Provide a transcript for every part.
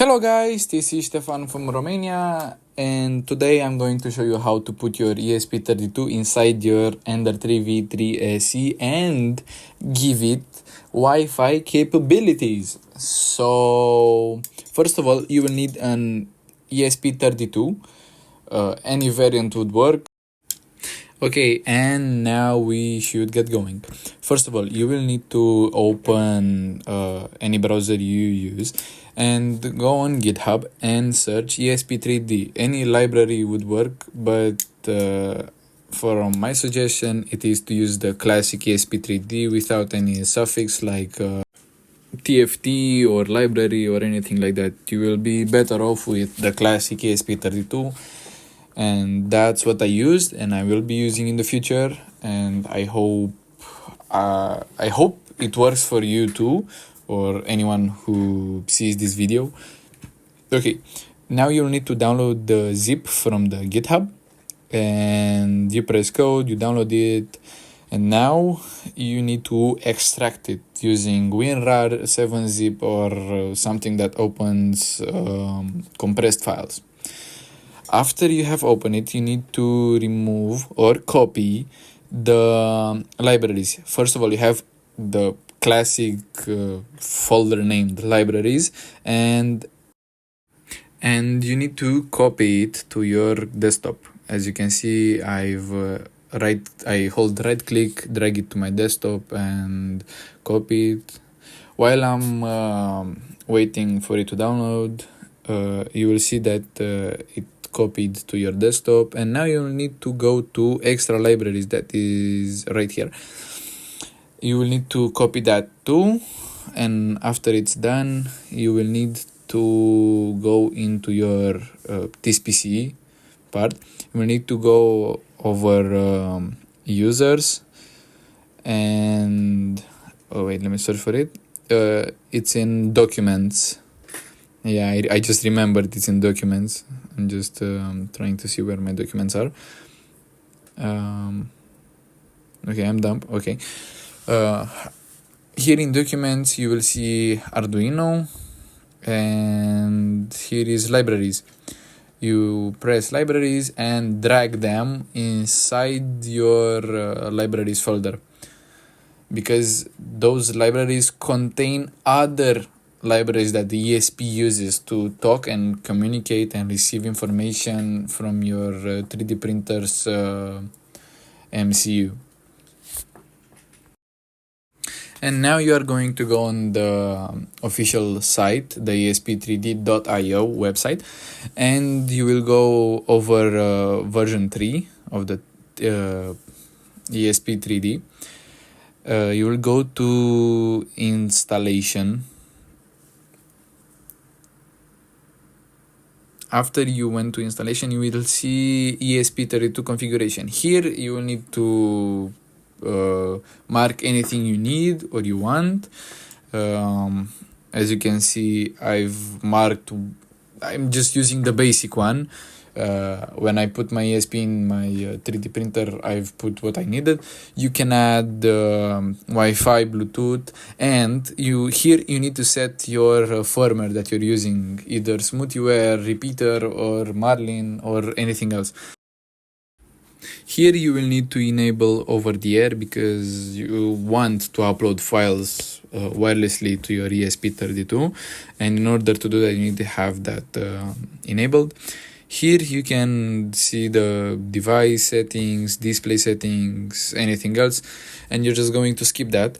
Hello guys, this is Stefan from Romania, and today I'm going to show you how to put your ESP32 inside your Ender 3v3 SE and give it Wi-Fi capabilities. So first of all, you will need an ESP32, any variant would work. Okay, and now we should get going. First of all, you will need to open any browser you use and go on GitHub and search ESP3D. Any library would work, but for my suggestion, it is to use the classic ESP3D without any suffix like TFT or library or anything like that. You will be better off with the classic ESP32. And that's what I used and I will be using in the future, and I hope it works for you too, or anyone who sees this video. Okay, now you'll need to download the zip from the GitHub, and you press code, you download it, and now you need to extract it using WinRAR, 7-zip, or something that opens compressed files. After you have opened it, you need to remove or copy the libraries. First of all, you have the classic folder named libraries, and you need to copy it to your desktop. As you can see, I hold right click, drag it to my desktop and copy it. While I'm waiting for it to download, you will see that it copied to your desktop, and now you will need to go to extra libraries, that is right here. You will need to copy that too, and after it's done, you will need to go into your TSPC part. You will need to go over users, and let me search for it. It's in documents. Yeah, I just remembered it's in documents. I'm just trying to see where my documents are. Okay, I'm done. Okay. Here in documents, you will see Arduino, and here is libraries. You press libraries and drag them inside your libraries folder, because those libraries contain other libraries that the ESP uses to talk and communicate and receive information from your 3D printer's MCU. And now you are going to go on the official site, the ESP3D.io website, and you will go over version 3 of the ESP3D. You will go to installation. After you went to installation, you will see ESP32 configuration. Here you will need to mark anything you need or you want. As you can see, I'm just using the basic one. When I put my ESP in my 3D printer, I've put what I needed. You can add Wi-Fi, Bluetooth, and here you need to set your firmware that you're using, either SmoothieWare, Repeater, or Marlin, or anything else. Here you will need to enable over the air, because you want to upload files wirelessly to your ESP32, and in order to do that, you need to have that enabled. Here you can see the device settings, display settings, anything else, and you're just going to skip that.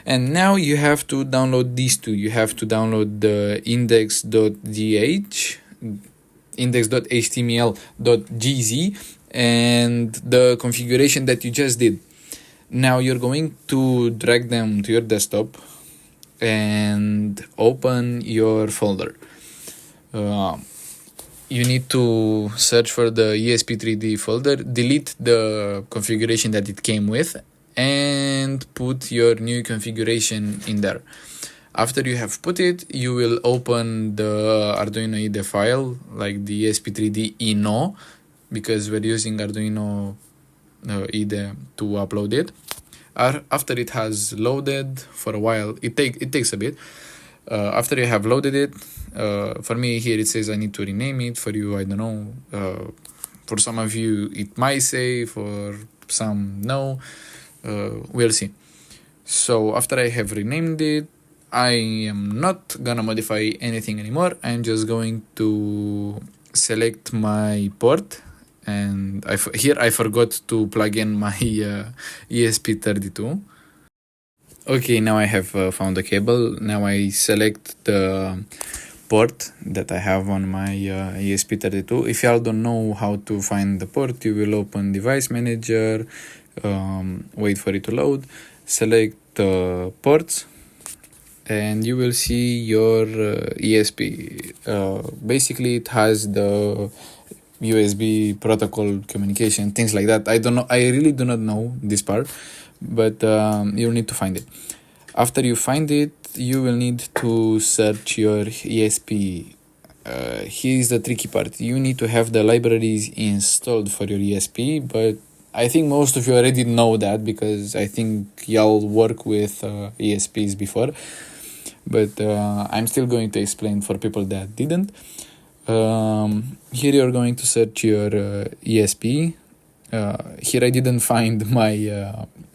And now you have to download these two. You have to download the index.gh, index.html.gz, and the configuration that you just did. Now you're going to drag them to your desktop and open your folder. You need to search for the ESP3D folder, delete the configuration that it came with, and put your new configuration in there. After you have put it, you will open the Arduino IDE file, like the ESP3D INO, because we're using Arduino IDE to upload it. After it has loaded for a while, it takes a bit. After you have loaded it, for me here it says I need to rename it. For you, I don't know. For some of you it might say, for some no. We'll see. So after I have renamed it, I am not gonna modify anything anymore. I'm just going to select my port, and here I forgot to plug in my ESP32. Okay, now I have found the cable. Now I select the port that I have on my ESP32. If y'all don't know how to find the port, you will open Device Manager, wait for it to load, select the ports, and you will see your ESP. Basically, it has the USB protocol communication, things like that. I don't know. I really do not know this part, but you'll need to find it. After you find it, you will need to search your ESP. Here's the tricky part. You need to have the libraries installed for your ESP, but I think most of you already know that because I think y'all work with ESPs before. But I'm still going to explain for people that didn't. Here you're going to search your ESP. Here I didn't find my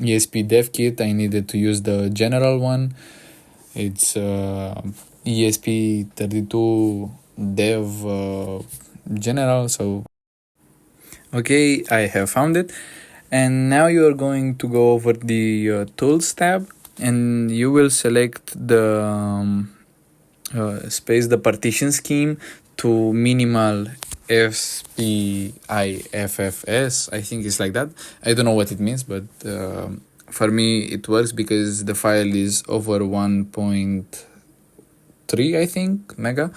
ESP dev kit. I needed to use the general one. It's ESP32 dev general. So okay, I have found it. And now you are going to go over the tools tab, and you will select the space the partition scheme to minimal FPIFFS. I think it's like that. I don't know what it means, but for me it works because the file is over 1.3, I think, mega,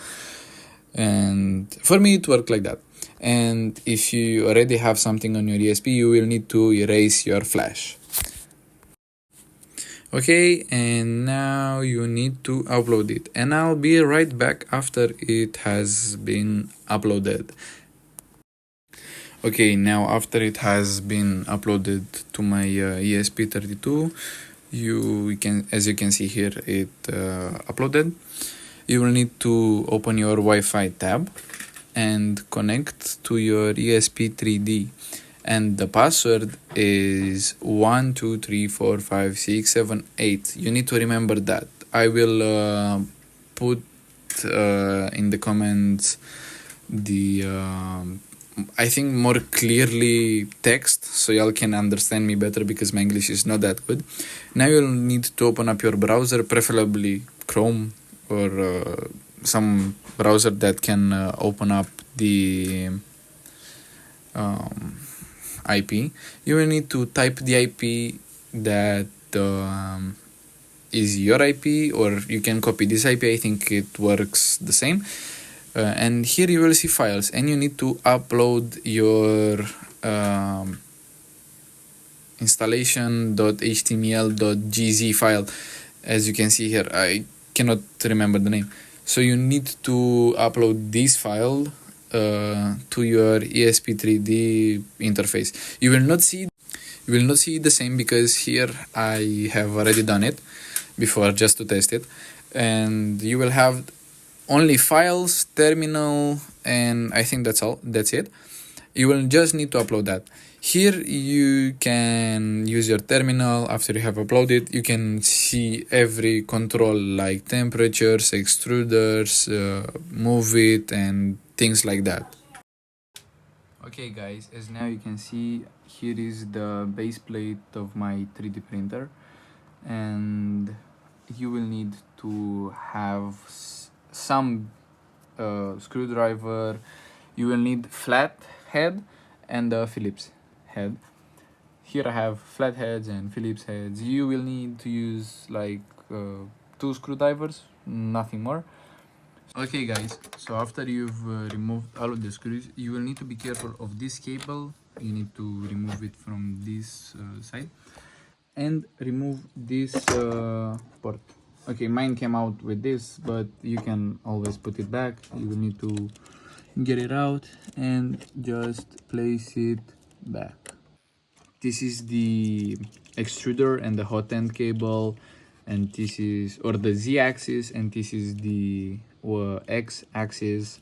and for me it worked like that. And if you already have something on your ESP, you will need to erase your flash. Okay, and now you need to upload it, and I'll be right back after it has been uploaded. Okay, now after it has been uploaded to my ESP32, as you can see here, it uploaded. You will need to open your Wi-Fi tab and connect to your ESP3D, and the password is 12345678. You need to remember that. I will put in the comments the I think more clearly text so y'all can understand me better because my English is not that good. Now you'll need to open up your browser, preferably Chrome or some browser that can open up the IP. You will need to type the IP that is your IP, or you can copy this IP. I think it works the same. And here you will see files, and you need to upload your installation.html.gz file. As you can see here, I cannot remember the name. So you need to upload this file to your ESP3D interface. You will not see the same because here I have already done it before just to test it, and you will have only files, terminal, and I think that's it. You will just need to upload that. Here you can use your terminal. After you have uploaded, you can see every control like temperatures, extruders, move it, and things like that. Okay guys, as now you can see, here is the base plate of my 3D printer, and you will need to have some screwdriver. You will need flat head and a Phillips head. Here I have flat heads and Phillips heads. You will need to use like 2 screwdrivers, nothing more. Okay guys, so after you've removed all of the screws, you will need to be careful of this cable. You need to remove it from this side and remove this port. Okay, mine came out with this, but you can always put it back. You will need to get it out and just place it back. This is the extruder and the hot end cable. and this is, or the z-axis, and this is the x-axis.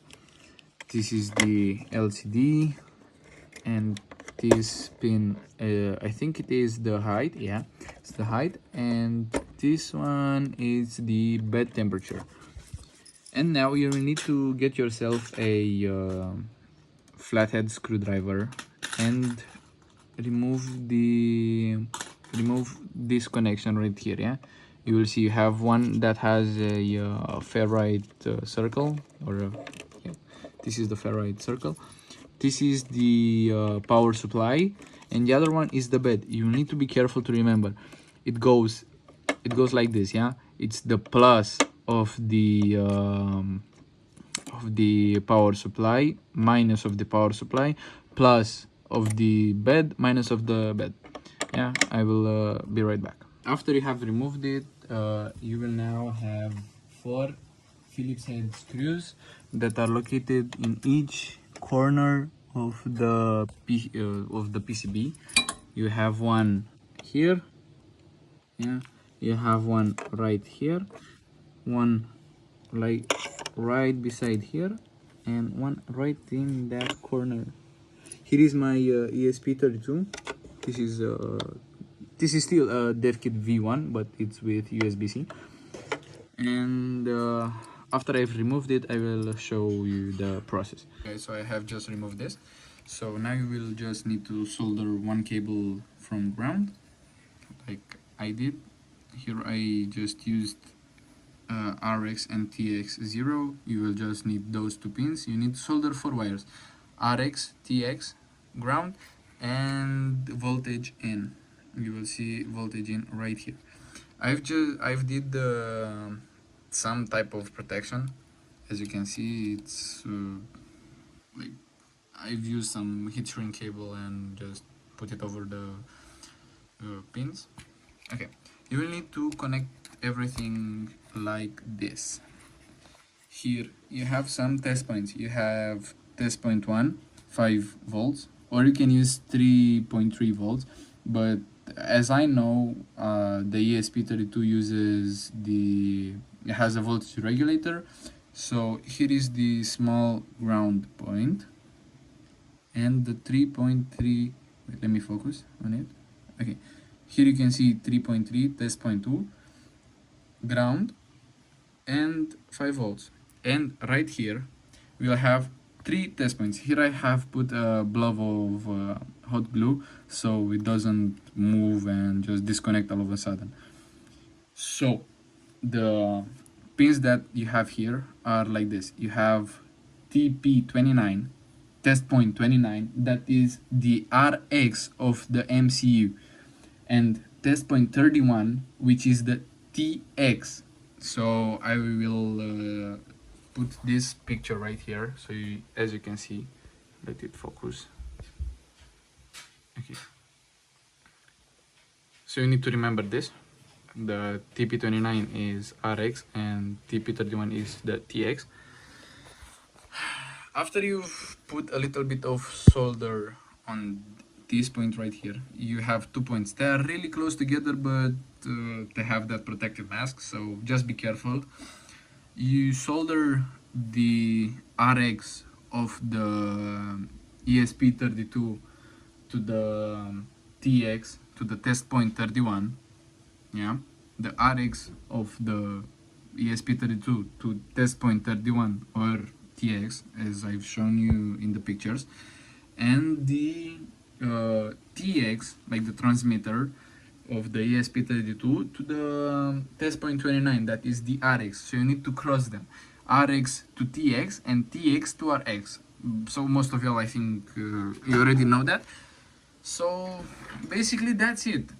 This is the LCD, and this pin, I think it is the height. Yeah, it's the height, and this one is the bed temperature. And now you will need to get yourself a flathead screwdriver and remove this connection right here. Yeah, you will see you have one that has a ferrite circle, or yeah, this is the ferrite circle. This is the power supply, and the other one is the bed. You need to be careful to remember it goes like this. Yeah, it's the plus of the power supply, minus of the power supply, plus of the bed, minus of the bed. Yeah, I will be right back. After you have removed it, you will now have 4 Phillips head screws that are located in each corner of the PCB. You have one here, yeah, you have one right here, one like right beside here, and one right in that corner. Here is my ESP32. This is still a DevKit V1, but it's with USB-C. And after I've removed it, I will show you the process. Okay, so I have just removed this. So now you will just need to solder one cable from ground, like I did. Here I just used RX and TX0. You will just need those 2 pins. You need to solder 4 wires: RX, TX, ground, and voltage in. You will see voltage in right here. I've did some type of protection. As you can see, it's like I've used some heat shrink cable and just put it over the pins. Okay, you will need to connect everything like this. Here you have some test points. You have test point 1, 5 volts, or you can use 3.3 volts, but as I know, the ESP32 uses it has a voltage regulator. So here is the small ground point, and the 3.3, let me focus on it. Okay, here you can see 3.3, test point 2, ground, and 5 volts. And right here we'll have 3 test points. Here I have put a blob of hot glue so it doesn't move and just disconnect all of a sudden. So the pins that you have here are like this. You have TP29, test point 29, that is the RX of the MCU, and test point 31, which is the TX. So I will put this picture right here, so as you can see, let it focus. Okay, so you need to remember this. The TP29 is RX and TP31 is the TX. After you've put a little bit of solder on this point right here, you have 2 points. They are really close together, but they have that protective mask, so just be careful. You solder the RX of the ESP32 to the TX, to the test point 31. Yeah, the RX of the ESP32 to test point 31, or TX, as I've shown you in the pictures, and the TX, like the transmitter of the ESP32, to the test point 29, that is the RX. So you need to cross them, RX to TX and TX to RX. So most of y'all, I think, you already know that. So basically that's it.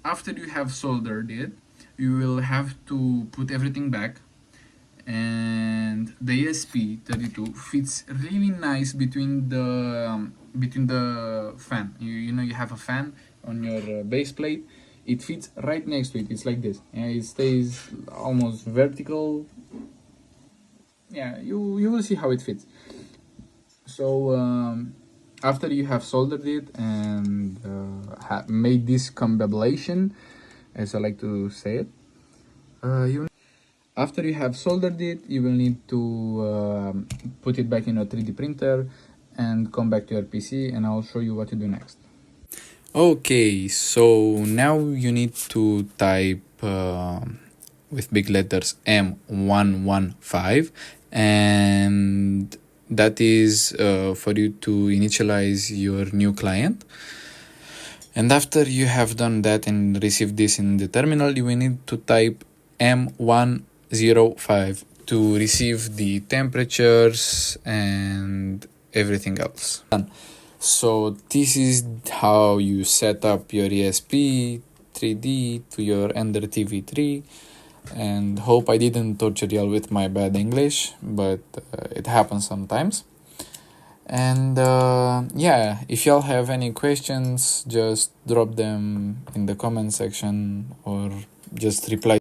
After you have soldered it, you will have to put everything back, and the ESP32 fits really nice between the fan. You know, you have a fan on your base plate. It fits right next to it. It's like this, and it stays almost vertical. Yeah, you will see how it fits. So after you have soldered it and made this combination, as I like to say it, After you have soldered it, you will need to put it back in a 3D printer and come back to your PC, and I'll show you what to do next. Okay, so now you need to type with big letters M115, and that is for you to initialize your new client. And after you have done that and received this in the terminal, you will need to type M105 to receive the temperatures and everything else. So this is how you set up your ESP32 to your Ender TV3, and hope I didn't torture y'all with my bad English, but it happens sometimes. And yeah, if y'all have any questions, just drop them in the comment section or just reply